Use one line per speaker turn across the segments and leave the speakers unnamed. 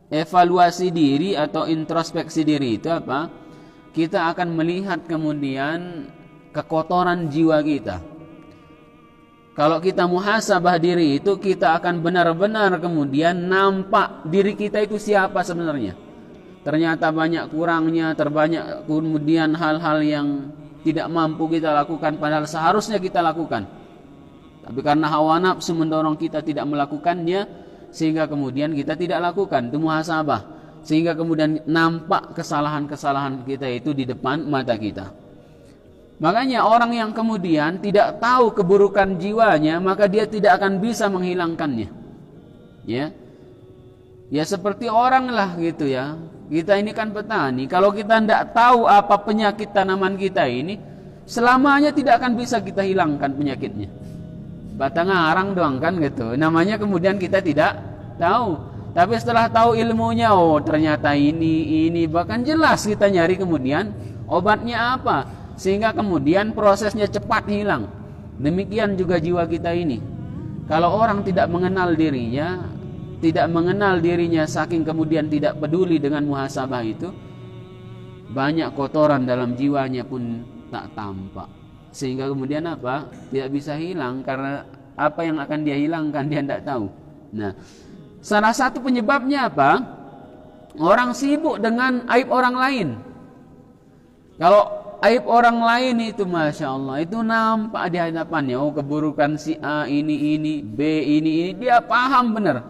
evaluasi diri atau introspeksi diri itu apa? Kita akan melihat kemudian kekotoran jiwa kita. Kalau kita muhasabah diri itu, kita akan benar-benar kemudian nampak diri kita itu siapa sebenarnya. Ternyata banyak kurangnya, terbanyak kemudian hal-hal yang tidak mampu kita lakukan padahal seharusnya kita lakukan. Tapi karena hawa nafsu mendorong kita tidak melakukannya, sehingga kemudian kita tidak lakukan. Itu muhasabah. Sehingga kemudian nampak kesalahan-kesalahan kita itu di depan mata kita. Makanya orang yang kemudian tidak tahu keburukan jiwanya, maka dia tidak akan bisa menghilangkannya. Ya. Ya seperti orang lah gitu ya. Kita ini kan petani. Kalau kita tidak tahu apa penyakit tanaman kita ini, selamanya tidak akan bisa kita hilangkan penyakitnya. Batang arang doang kan gitu. Namanya kemudian kita tidak tahu. Tapi setelah tahu ilmunya, oh ternyata ini bahkan jelas kita nyari kemudian obatnya apa. Sehingga kemudian prosesnya cepat hilang. Demikian juga jiwa kita ini. Kalau orang tidak mengenal dirinya saking kemudian tidak peduli dengan muhasabah itu, banyak kotoran dalam jiwanya pun tak tampak. Sehingga kemudian apa? Tidak bisa hilang karena apa yang akan dia hilangkan dia tidak tahu. Nah, salah satu penyebabnya apa? Orang sibuk dengan aib orang lain. Kalau aib orang lain itu Masya Allah itu nampak di hadapannya. Oh keburukan si A ini, B ini, dia paham benar.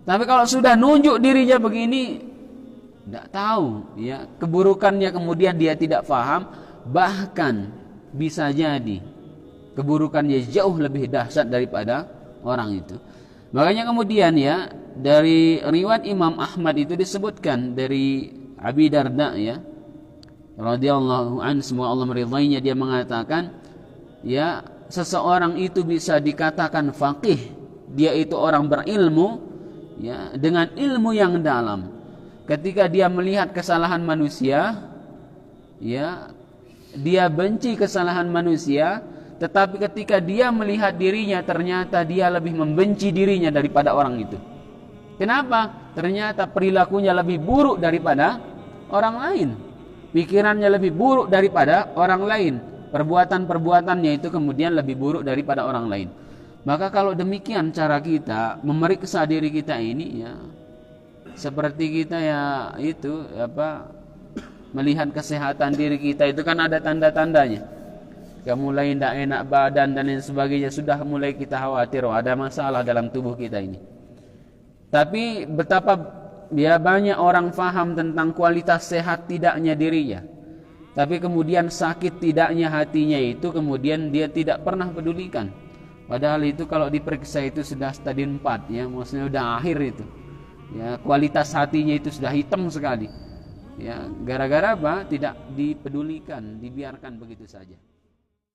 Tapi kalau sudah nunjuk dirinya begini, tidak tahu ya keburukannya, kemudian dia tidak paham. Bahkan bisa jadi keburukannya jauh lebih dahsyat daripada orang itu. Makanya kemudian ya dari riwayat Imam Ahmad itu disebutkan dari Abi Darda ya radhiyallahu an, semoga Allah meridainya, dia mengatakan ya seseorang itu bisa dikatakan faqih, dia itu orang berilmu ya dengan ilmu yang dalam. Ketika dia melihat kesalahan manusia ya dia benci kesalahan manusia, tetapi ketika dia melihat dirinya ternyata dia lebih membenci dirinya daripada orang itu. Kenapa? Ternyata perilakunya lebih buruk daripada orang lain. Pikirannya lebih buruk daripada orang lain. Perbuatan-perbuatannya itu kemudian lebih buruk daripada orang lain. Maka kalau demikian cara kita memeriksa diri kita ini ya seperti kita ya itu melihat kesehatan diri kita itu kan ada tanda-tandanya. Mulai tidak enak badan dan lain sebagainya, sudah mulai kita khawatir ada masalah dalam tubuh kita ini. Tapi betapa dia banyak orang faham tentang kualitas sehat tidaknya dirinya, tapi kemudian sakit tidaknya hatinya itu kemudian dia tidak pernah pedulikan. Padahal itu kalau diperiksa itu sudah stadium 4 ya, maksudnya sudah akhir itu. Ya, kualitas hatinya itu sudah hitam sekali. Ya, gara-gara apa? Tidak dipedulikan, dibiarkan begitu saja.